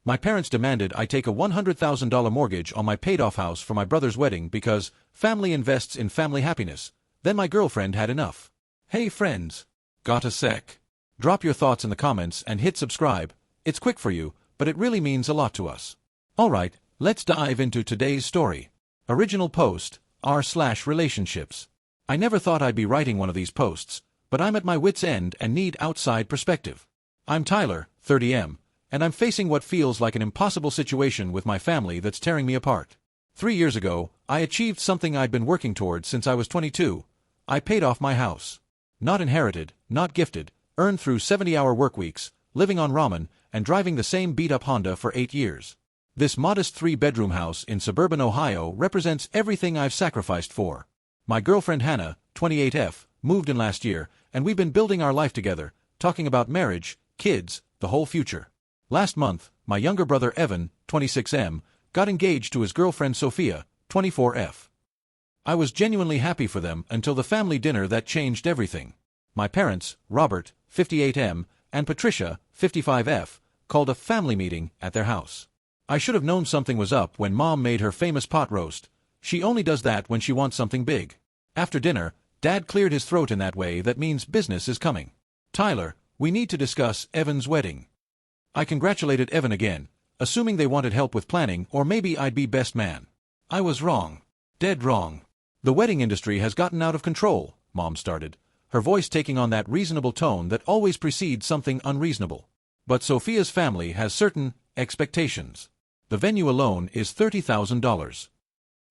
My parents demanded I take a $100,000 mortgage on my paid-off house for my brother's wedding because family invests in family happiness. Then my girlfriend had enough. Hey friends. Got a sec? Drop your thoughts in the comments and hit subscribe. It's quick for you, but it really means a lot to us. Alright, let's dive into today's story. Original post, r/relationships. I never thought I'd be writing one of these posts, but I'm at my wit's end and need outside perspective. I'm Tyler, 30M, and I'm facing what feels like an impossible situation with my family that's tearing me apart. 3 years ago, I achieved something I'd been working towards since I was 22. I paid off my house. Not inherited, not gifted, earned through 70-hour workweeks, living on ramen, and driving the same beat-up Honda for 8 years. This modest 3-bedroom house in suburban Ohio represents everything I've sacrificed for. My girlfriend Hannah, 28F, moved in last year, and we've been building our life together, talking about marriage, kids, the whole future. Last month, my younger brother Evan, 26M, got engaged to his girlfriend Sophia, 24F. I was genuinely happy for them until the family dinner that changed everything. My parents, Robert, 58M, and Patricia, 55F, called a family meeting at their house. I should have known something was up when Mom made her famous pot roast. She only does that when she wants something big. After dinner, Dad cleared his throat in that way that means business is coming. Tyler, we need to discuss Evan's wedding. I congratulated Evan again, assuming they wanted help with planning or maybe I'd be best man. I was wrong. Dead wrong. The wedding industry has gotten out of control, Mom started, her voice taking on that reasonable tone that always precedes something unreasonable. But Sophia's family has certain expectations. The venue alone is $30,000.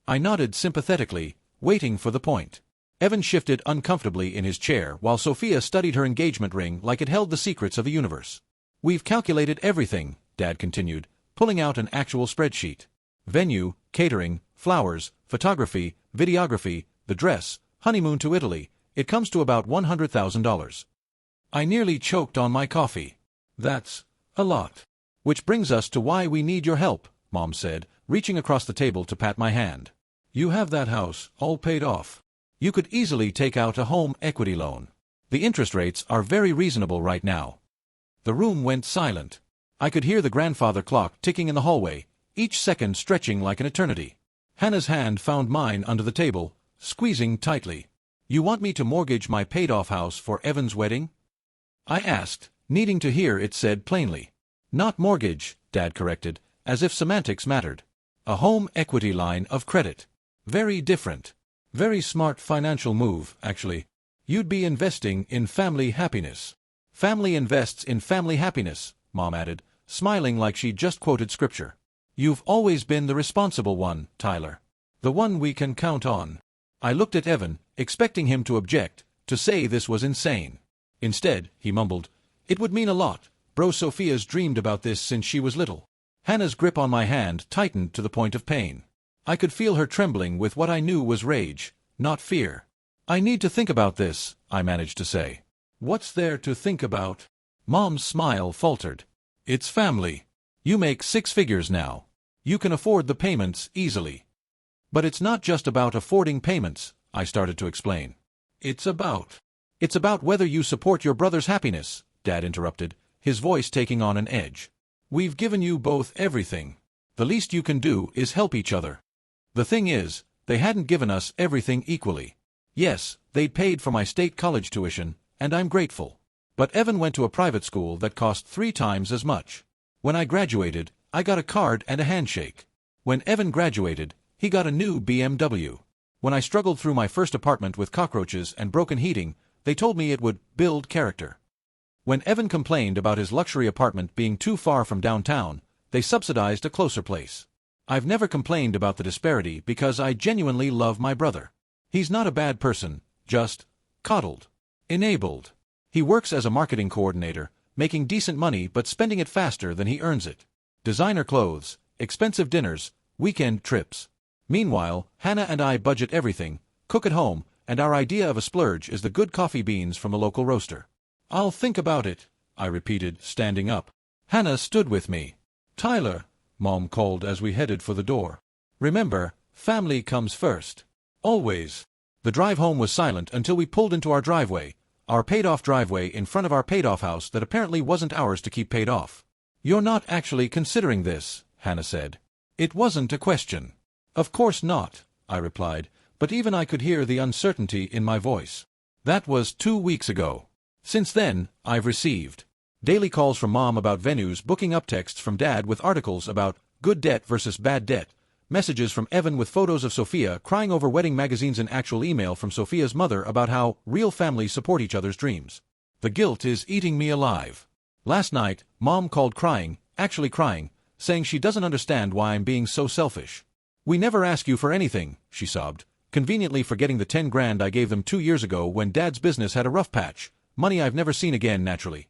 I nodded sympathetically, waiting for the point. Evan shifted uncomfortably in his chair while Sophia studied her engagement ring like it held the secrets of the universe. We've calculated everything, Dad continued, pulling out an actual spreadsheet. Venue, catering, flowers, photography, videography, the dress, honeymoon to Italy. It comes to about $100,000. I nearly choked on my coffee. That's a lot. Which brings us to why we need your help, Mom said, reaching across the table to pat my hand. You have that house all paid off. You could easily take out a home equity loan. The interest rates are very reasonable right now. The room went silent. I could hear the grandfather clock ticking in the hallway, each second stretching like an eternity. Hannah's hand found mine under the table, squeezing tightly. You want me to mortgage my paid-off house for Evan's wedding? I asked, needing to hear it said plainly. Not mortgage, Dad corrected, as if semantics mattered. A home equity line of credit. Very different. Very smart financial move, actually. You'd be investing in family happiness. Family invests in family happiness, Mom added, smiling like she'd just quoted scripture. You've always been the responsible one, Tyler. The one we can count on. I looked at Evan, expecting him to object, to say this was insane. Instead, he mumbled, it would mean a lot. Bro Sophia's dreamed about this since she was little. Hannah's grip on my hand tightened to the point of pain. I could feel her trembling with what I knew was rage, not fear. I need to think about this, I managed to say. What's there to think about? Mom's smile faltered. It's family. You make 6 figures now. You can afford the payments easily. But it's not just about affording payments, I started to explain. It's about whether you support your brother's happiness, Dad interrupted, his voice taking on an edge. We've given you both everything. The least you can do is help each other. The thing is, they hadn't given us everything equally. Yes, they'd paid for my state college tuition, and I'm grateful. But Evan went to a private school that cost 3 times as much. When I graduated, I got a card and a handshake. When Evan graduated, he got a new BMW. When I struggled through my first apartment with cockroaches and broken heating, they told me it would build character. When Evan complained about his luxury apartment being too far from downtown, they subsidized a closer place. I've never complained about the disparity because I genuinely love my brother. He's not a bad person, just coddled. Enabled. He works as a marketing coordinator, making decent money but spending it faster than he earns it. Designer clothes, expensive dinners, weekend trips. Meanwhile, Hannah and I budget everything, cook at home, and our idea of a splurge is the good coffee beans from the local roaster. I'll think about it, I repeated, standing up. Hannah stood with me. Tyler, Mom called as we headed for the door. Remember, family comes first. Always. The drive home was silent until we pulled into our driveway, our paid-off driveway in front of our paid-off house that apparently wasn't ours to keep paid off. You're not actually considering this, Hannah said. It wasn't a question. Of course not, I replied, but even I could hear the uncertainty in my voice. That was 2 weeks ago. Since then, I've received daily calls from Mom about venues, booking up texts from Dad with articles about good debt versus bad debt, messages from Evan with photos of Sophia crying over wedding magazines, and actual email from Sophia's mother about how real families support each other's dreams. The guilt is eating me alive. Last night, Mom called crying, actually crying, saying she doesn't understand why I'm being so selfish. We never ask you for anything, she sobbed, conveniently forgetting the 10 grand I gave them 2 years ago when Dad's business had a rough patch, money I've never seen again naturally.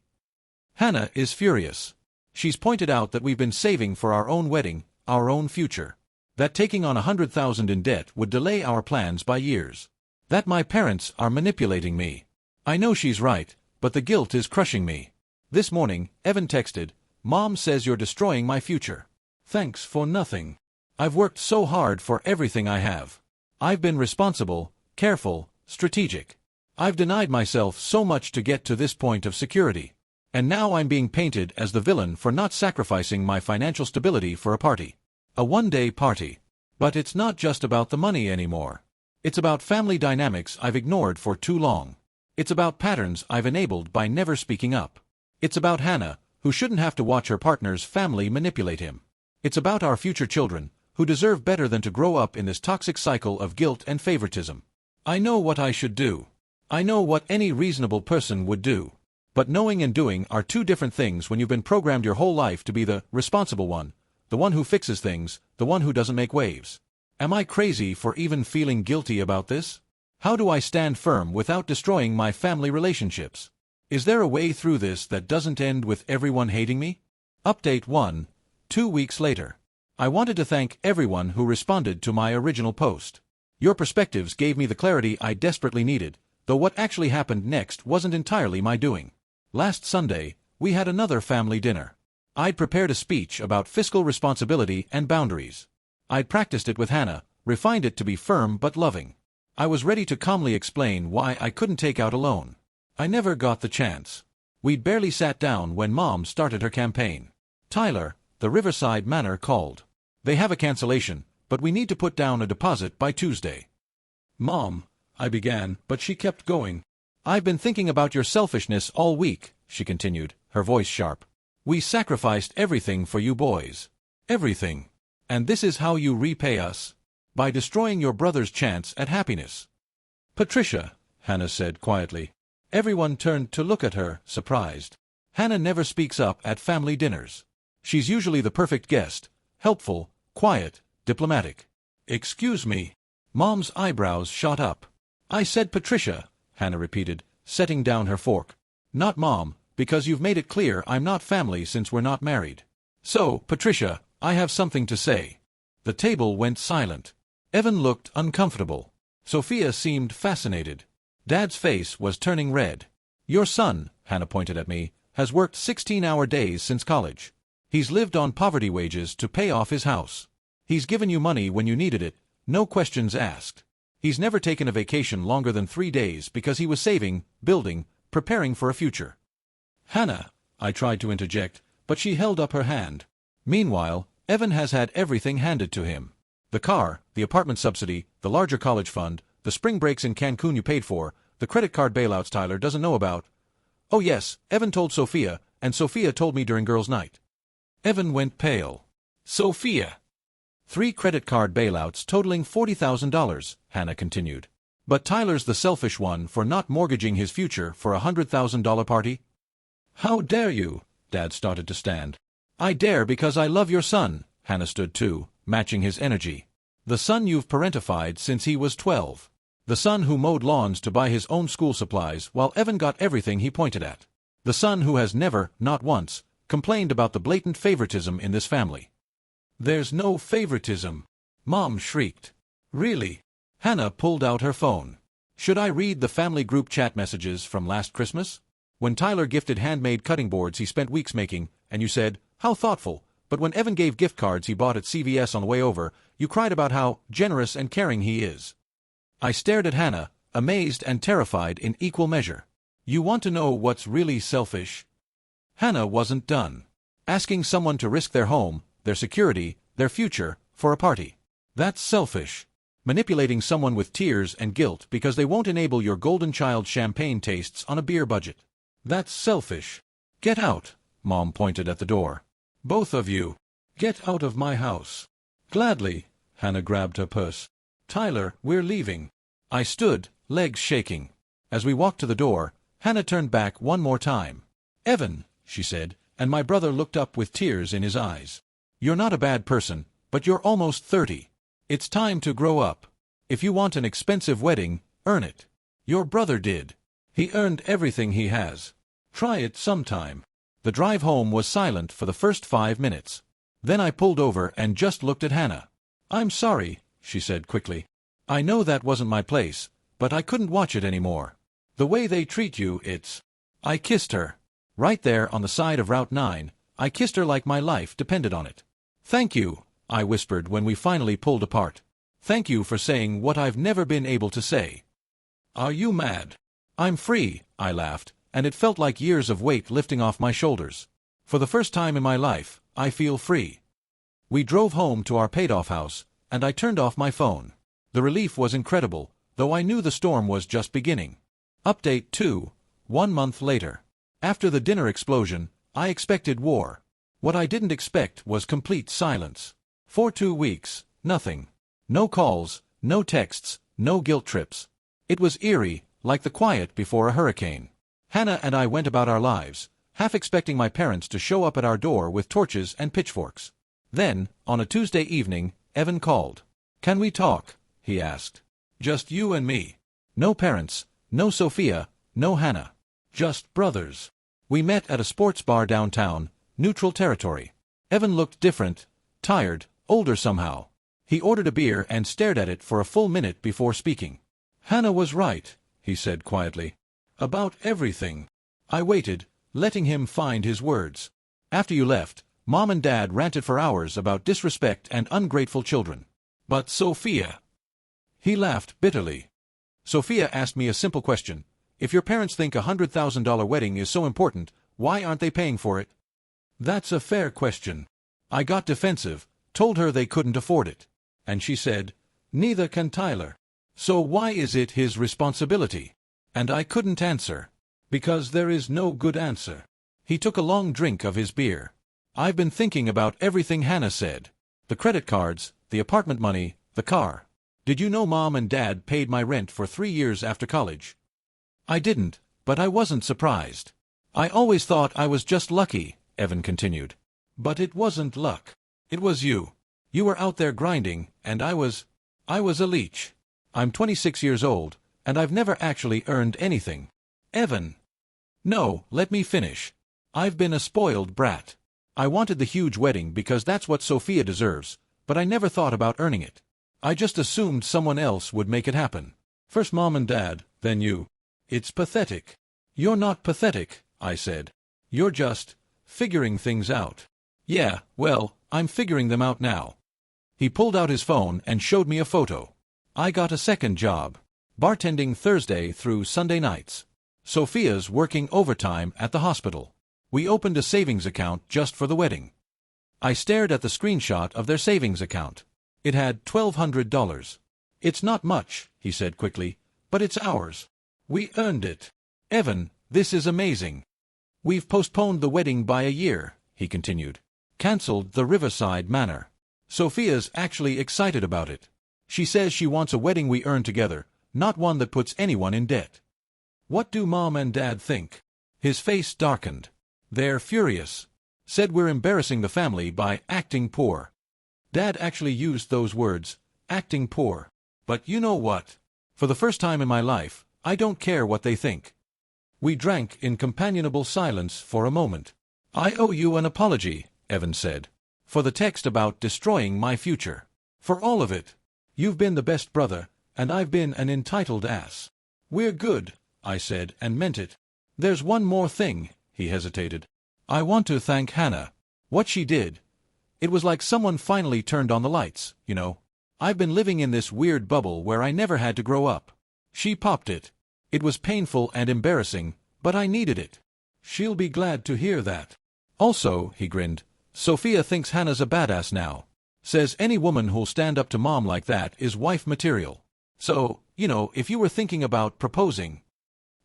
Hannah is furious. She's pointed out that we've been saving for our own wedding, our own future. That taking on $100,000 in debt would delay our plans by years. That my parents are manipulating me. I know she's right, but the guilt is crushing me. This morning, Evan texted, "Mom says you're destroying my future. Thanks for nothing. I've worked so hard for everything I have. I've been responsible, careful, strategic. I've denied myself so much to get to this point of security. And now I'm being painted as the villain for not sacrificing my financial stability for a party. A one-day party. But it's not just about the money anymore. It's about family dynamics I've ignored for too long. It's about patterns I've enabled by never speaking up. It's about Hannah, who shouldn't have to watch her partner's family manipulate him. It's about our future children, who deserve better than to grow up in this toxic cycle of guilt and favoritism. I know what I should do. I know what any reasonable person would do. But knowing and doing are two different things when you've been programmed your whole life to be the responsible one, the one who fixes things, the one who doesn't make waves. Am I crazy for even feeling guilty about this? How do I stand firm without destroying my family relationships? Is there a way through this that doesn't end with everyone hating me? Update 1. 2 weeks later. I wanted to thank everyone who responded to my original post. Your perspectives gave me the clarity I desperately needed, though what actually happened next wasn't entirely my doing. Last Sunday, we had another family dinner. I'd prepared a speech about fiscal responsibility and boundaries. I'd practiced it with Hannah, refined it to be firm but loving. I was ready to calmly explain why I couldn't take out a loan. I never got the chance. We'd barely sat down when Mom started her campaign. "Tyler, the Riverside Manor called. They have a cancellation, but we need to put down a deposit by Tuesday." "Mom," I began, but she kept going. "I've been thinking about your selfishness all week," she continued, her voice sharp. "We sacrificed everything for you boys. Everything. And this is how you repay us? By destroying your brother's chance at happiness." "Patricia," Hannah said quietly. Everyone turned to look at her, surprised. Hannah never speaks up at family dinners. She's usually the perfect guest, helpful, quiet, diplomatic. "Excuse me." Mom's eyebrows shot up. "I said Patricia," Hannah repeated, setting down her fork. "Not Mom, because you've made it clear I'm not family since we're not married. So, Patricia, I have something to say." The table went silent. Evan looked uncomfortable. Sophia seemed fascinated. Dad's face was turning red. "Your son," Hannah pointed at me, "has worked 16-hour days since college. He's lived on poverty wages to pay off his house. He's given you money when you needed it, no questions asked. He's never taken a vacation longer than 3 days because he was saving, building, preparing for a future." "Hannah," I tried to interject, but she held up her hand. "Meanwhile, Evan has had everything handed to him. The car, the apartment subsidy, the larger college fund, the spring breaks in Cancun you paid for, the credit card bailouts Tyler doesn't know about. Oh yes, Evan told Sophia, and Sophia told me during girls' night." Evan went pale. "Sophia." 3 credit card bailouts totaling $40,000, Hannah continued. "But Tyler's the selfish one for not mortgaging his future for a $100,000 party?" "How dare you?" Dad started to stand. "I dare because I love your son." Hannah stood too, matching his energy. "The son you've parentified since he was 12. The son who mowed lawns to buy his own school supplies while Evan got everything he pointed at. The son who has never, not once, complained about the blatant favoritism in this family." "There's no favoritism," Mom shrieked. "Really?" Hannah pulled out her phone. "Should I read the family group chat messages from last Christmas? When Tyler gifted handmade cutting boards he spent weeks making, and you said, 'How thoughtful,' but when Evan gave gift cards he bought at CVS on the way over, you cried about how generous and caring he is." I stared at Hannah, amazed and terrified in equal measure. "You want to know what's really selfish?" Hannah wasn't done. Asking someone to risk their home, their security, their future, for a party. That's selfish. Manipulating someone with tears and guilt because they won't enable your golden child champagne tastes on a beer budget. That's selfish. Get out, Mom pointed at the door. Both of you. Get out of my house. Gladly, Hannah grabbed her purse. Tyler, we're leaving. I stood, legs shaking. As we walked to the door, Hannah turned back one more time. Evan, she said, and my brother looked up with tears in his eyes. You're not a bad person, but you're almost 30. It's time to grow up. If you want an expensive wedding, earn it. Your brother did. He earned everything he has. Try it sometime. The drive home was silent for the first 5 minutes. Then I pulled over and just looked at Hannah. I'm sorry, she said quickly. I know that wasn't my place, but I couldn't watch it anymore. The way they treat you, it's... I kissed her. Right there on the side of Route 9, I kissed her like my life depended on it. Thank you, I whispered when we finally pulled apart. Thank you for saying what I've never been able to say. Are you mad? I'm free, I laughed, and it felt like years of weight lifting off my shoulders. For the first time in my life, I feel free. We drove home to our paid-off house, and I turned off my phone. The relief was incredible, though I knew the storm was just beginning. Update 2, 1 month later. After the dinner explosion, I expected war. What I didn't expect was complete silence. For 2 weeks, nothing. No calls, no texts, no guilt trips. It was eerie, like the quiet before a hurricane. Hannah and I went about our lives, half expecting my parents to show up at our door with torches and pitchforks. Then, on a Tuesday evening, Evan called. Can we talk? He asked. Just you and me. No parents, no Sophia, no Hannah. Just brothers. We met at a sports bar downtown, neutral territory. Evan looked different, tired, older somehow. He ordered a beer and stared at it for a full minute before speaking. Hannah was right, he said quietly. About everything. I waited, letting him find his words. After you left, Mom and Dad ranted for hours about disrespect and ungrateful children. But Sophia... He laughed bitterly. Sophia asked me a simple question. If your parents think a $100,000 wedding is so important, why aren't they paying for it? That's a fair question. I got defensive, told her they couldn't afford it. And she said, neither can Tyler. So why is it his responsibility? And I couldn't answer. Because there is no good answer. He took a long drink of his beer. I've been thinking about everything Hannah said. The credit cards, the apartment money, the car. Did you know Mom and Dad paid my rent for 3 years after college? I didn't, but I wasn't surprised. I always thought I was just lucky, Evan continued. But it wasn't luck. It was you. You were out there grinding, and I was a leech. I'm 26 years old, and I've never actually earned anything. Evan. No, let me finish. I've been a spoiled brat. I wanted the huge wedding because that's what Sophia deserves, but I never thought about earning it. I just assumed someone else would make it happen. First Mom and Dad, then you. It's pathetic. You're not pathetic, I said. You're just figuring things out. Yeah, well, I'm figuring them out now. He pulled out his phone and showed me a photo. I got a second job. Bartending Thursday through Sunday nights. Sophia's working overtime at the hospital. We opened a savings account just for the wedding. I stared at the screenshot of their savings account. It had $1,200. It's not much, he said quickly, but it's ours. We earned it. Evan, this is amazing. We've postponed the wedding by a year, he continued. Cancelled the Riverside Manor. Sophia's actually excited about it. She says she wants a wedding we earn together, not one that puts anyone in debt. What do Mom and Dad think? His face darkened. They're furious. Said we're embarrassing the family by acting poor. Dad actually used those words, acting poor. But you know what? For the first time in my life, I don't care what they think. We drank in companionable silence for a moment. I owe you an apology, Evan said. For the text about destroying my future. For all of it. You've been the best brother, and I've been an entitled ass. We're good, I said, and meant it. There's one more thing, he hesitated. I want to thank Hannah. What she did. It was like someone finally turned on the lights, you know. I've been living in this weird bubble where I never had to grow up. She popped it. It was painful and embarrassing, but I needed it. She'll be glad to hear that. Also, he grinned, Sophia thinks Hannah's a badass now. Says any woman who'll stand up to mom like that is wife material. So, if you were thinking about proposing.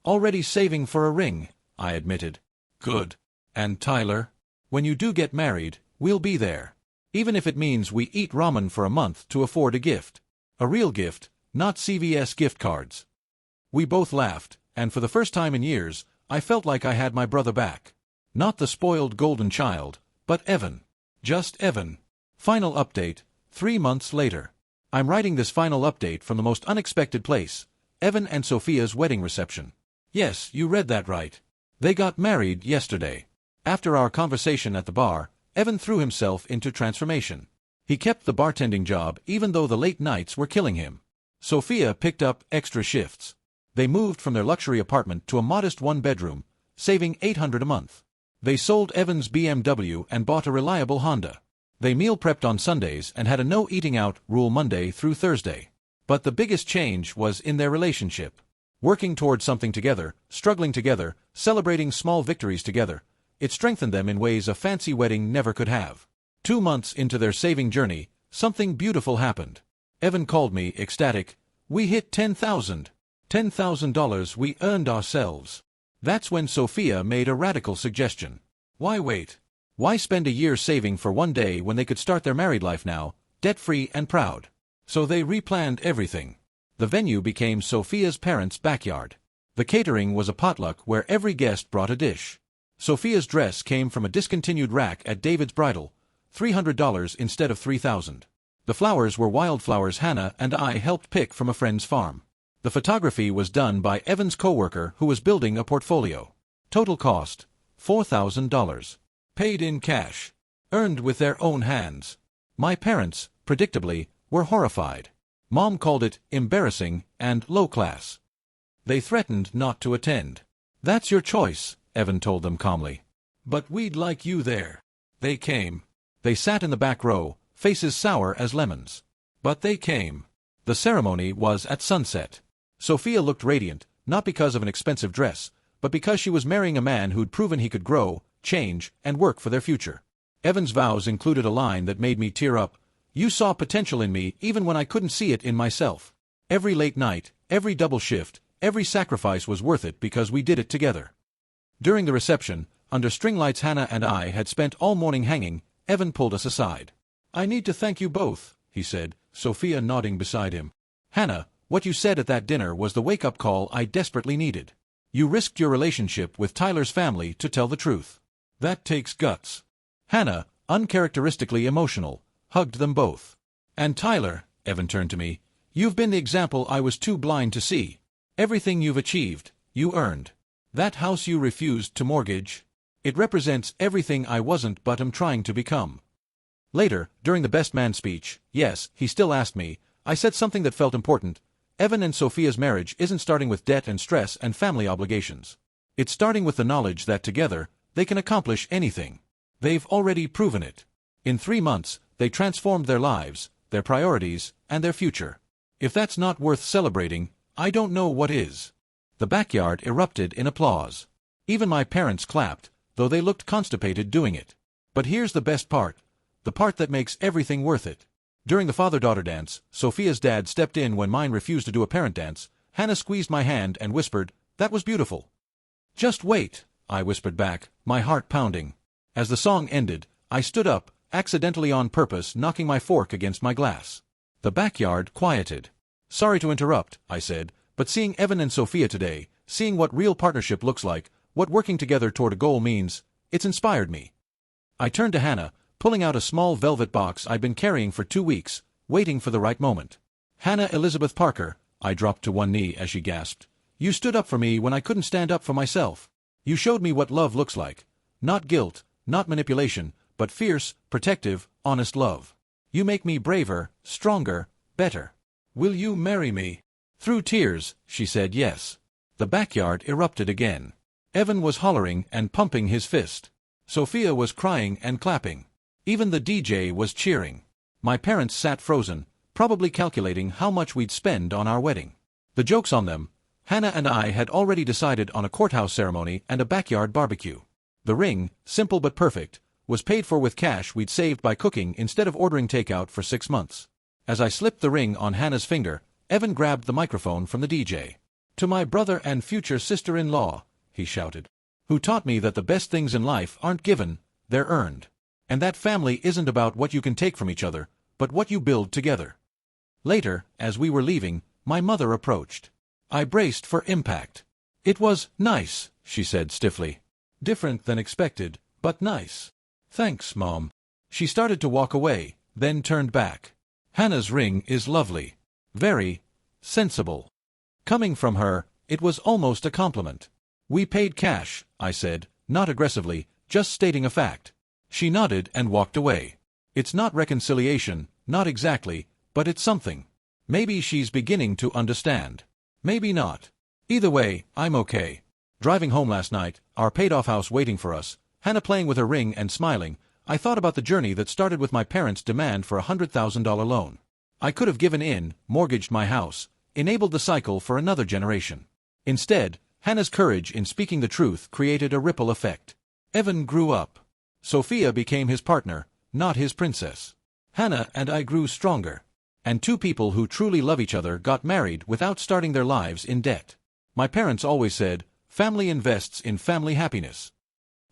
Already saving for a ring, I admitted. Good. And Tyler? When you do get married, we'll be there. Even if it means we eat ramen for a month to afford a gift. A real gift, not CVS gift cards. We both laughed, and for the first time in years, I felt like I had my brother back. Not the spoiled golden child, but Evan. Just Evan. Final update, 3 months later. I'm writing this final update from the most unexpected place, Evan and Sophia's wedding reception. Yes, you read that right. They got married yesterday. After our conversation at the bar, Evan threw himself into transformation. He kept the bartending job even though the late nights were killing him. Sophia picked up extra shifts. They moved from their luxury apartment to a modest one-bedroom, saving $800 a month. They sold Evan's BMW and bought a reliable Honda. They meal prepped on Sundays and had a no-eating-out rule Monday through Thursday. But the biggest change was in their relationship. Working toward something together, struggling together, celebrating small victories together, it strengthened them in ways a fancy wedding never could have. 2 months into their saving journey, something beautiful happened. Evan called me, ecstatic. We hit $10,000. $10,000 we earned ourselves. That's when Sophia made a radical suggestion. Why wait? Why spend a year saving for one day when they could start their married life now, debt-free and proud? So they replanned everything. The venue became Sophia's parents' backyard. The catering was a potluck where every guest brought a dish. Sophia's dress came from a discontinued rack at David's Bridal, $300 instead of $3,000. The flowers were wildflowers Hannah and I helped pick from a friend's farm. The photography was done by Evan's coworker who was building a portfolio. Total cost, $4,000. Paid in cash. Earned with their own hands. My parents, predictably, were horrified. Mom called it embarrassing and low class. They threatened not to attend. That's your choice, Evan told them calmly. But we'd like you there. They came. They sat in the back row, faces sour as lemons. But they came. The ceremony was at sunset. Sophia looked radiant, not because of an expensive dress, but because she was marrying a man who'd proven he could grow, change, and work for their future. Evan's vows included a line that made me tear up. You saw potential in me even when I couldn't see it in myself. Every late night, every double shift, every sacrifice was worth it because we did it together. During the reception, under string lights Hannah and I had spent all morning hanging, Evan pulled us aside. I need to thank you both, he said, Sophia nodding beside him. Hannah, what you said at that dinner was the wake-up call I desperately needed. You risked your relationship with Tyler's family to tell the truth. That takes guts. Hannah, uncharacteristically emotional, hugged them both. And Tyler, Evan turned to me, you've been the example I was too blind to see. Everything you've achieved, you earned. That house you refused to mortgage, it represents everything I wasn't but am trying to become. Later, during the best man speech, yes, he still asked me, I said something that felt important. Evan and Sophia's marriage isn't starting with debt and stress and family obligations. It's starting with the knowledge that together, they can accomplish anything. They've already proven it. In 3 months, they transformed their lives, their priorities, and their future. If that's not worth celebrating, I don't know what is. The backyard erupted in applause. Even my parents clapped, though they looked constipated doing it. But here's the best part. The part that makes everything worth it. During the father-daughter dance, Sophia's dad stepped in when mine refused to do a parent dance. Hannah squeezed my hand and whispered, "That was beautiful." "Just wait," I whispered back, my heart pounding. As the song ended, I stood up, accidentally on purpose knocking my fork against my glass. The backyard quieted. "Sorry to interrupt," I said, "but seeing Evan and Sophia today, seeing what real partnership looks like, what working together toward a goal means, it's inspired me." I turned to Hannah, pulling out a small velvet box I'd been carrying for 2 weeks, waiting for the right moment. "Hannah Elizabeth Parker," I dropped to one knee as she gasped. "You stood up for me when I couldn't stand up for myself. You showed me what love looks like. Not guilt, not manipulation, but fierce, protective, honest love. You make me braver, stronger, better. Will you marry me?" Through tears, she said yes. The backyard erupted again. Evan was hollering and pumping his fist. Sophia was crying and clapping. Even the DJ was cheering. My parents sat frozen, probably calculating how much we'd spend on our wedding. The joke's on them. Hannah and I had already decided on a courthouse ceremony and a backyard barbecue. The ring, simple but perfect, was paid for with cash we'd saved by cooking instead of ordering takeout for 6 months. As I slipped the ring on Hannah's finger, Evan grabbed the microphone from the DJ. "To my brother and future sister-in-law," he shouted, "who taught me that the best things in life aren't given, they're earned. And that family isn't about what you can take from each other, but what you build together." Later, as we were leaving, my mother approached. I braced for impact. "It was nice," she said stiffly. "Different than expected, but nice." "Thanks, Mom." She started to walk away, then turned back. "Hannah's ring is lovely. Very sensible." Coming from her, it was almost a compliment. "We paid cash," I said, not aggressively, just stating a fact. She nodded and walked away. It's not reconciliation, not exactly, but it's something. Maybe she's beginning to understand. Maybe not. Either way, I'm okay. Driving home last night, our paid-off house waiting for us, Hannah playing with her ring and smiling, I thought about the journey that started with my parents' demand for a $100,000 loan. I could have given in, mortgaged my house, enabled the cycle for another generation. Instead, Hannah's courage in speaking the truth created a ripple effect. Evan grew up. Sophia became his partner, not his princess. Hannah and I grew stronger. And two people who truly love each other got married without starting their lives in debt. My parents always said, "Family invests in family happiness."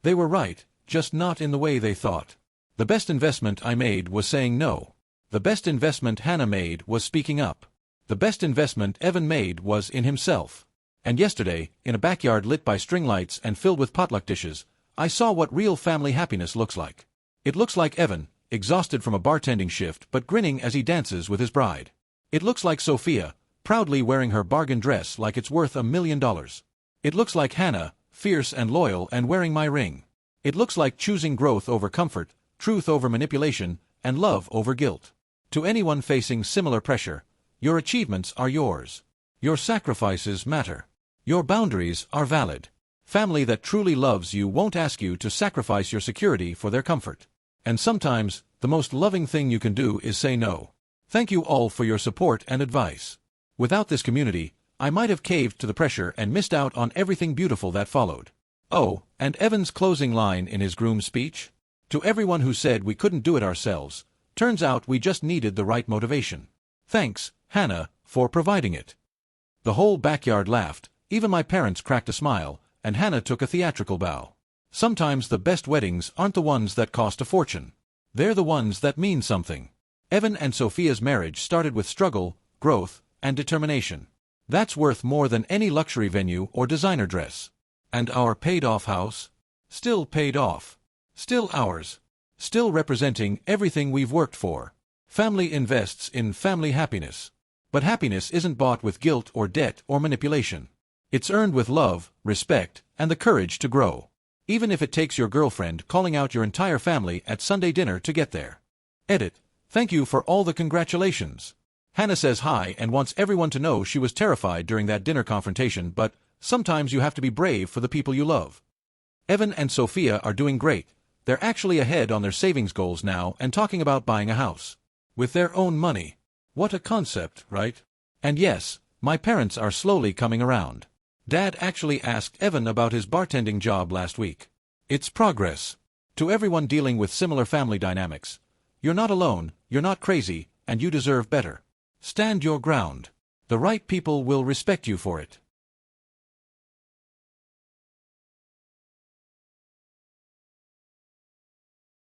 They were right, just not in the way they thought. The best investment I made was saying no. The best investment Hannah made was speaking up. The best investment Evan made was in himself. And yesterday, in a backyard lit by string lights and filled with potluck dishes, I saw what real family happiness looks like. It looks like Evan, exhausted from a bartending shift but grinning as he dances with his bride. It looks like Sophia, proudly wearing her bargain dress like it's worth $1 million. It looks like Hannah, fierce and loyal and wearing my ring. It looks like choosing growth over comfort, truth over manipulation, and love over guilt. To anyone facing similar pressure, your achievements are yours. Your sacrifices matter. Your boundaries are valid. Family that truly loves you won't ask you to sacrifice your security for their comfort. And sometimes, the most loving thing you can do is say no. Thank you all for your support and advice. Without this community, I might have caved to the pressure and missed out on everything beautiful that followed. Oh, and Evan's closing line in his groom's speech? To everyone who said we couldn't do it ourselves, turns out we just needed the right motivation. Thanks, Hannah, for providing it. The whole backyard laughed, even my parents cracked a smile, and Hannah took a theatrical bow. Sometimes the best weddings aren't the ones that cost a fortune. They're the ones that mean something. Evan and Sophia's marriage started with struggle, growth, and determination. That's worth more than any luxury venue or designer dress. And our paid-off house? Still paid off. Still ours. Still representing everything we've worked for. Family invests in family happiness. But happiness isn't bought with guilt or debt or manipulation. It's earned with love, respect, and the courage to grow. Even if it takes your girlfriend calling out your entire family at Sunday dinner to get there. Edit. Thank you for all the congratulations. Hannah says hi and wants everyone to know she was terrified during that dinner confrontation, but sometimes you have to be brave for the people you love. Evan and Sophia are doing great. They're actually ahead on their savings goals now and talking about buying a house. With their own money. What a concept, right? And yes, my parents are slowly coming around. Dad actually asked Evan about his bartending job last week. It's progress. To everyone dealing with similar family dynamics, you're not alone, you're not crazy, and you deserve better. Stand your ground. The right people will respect you for it.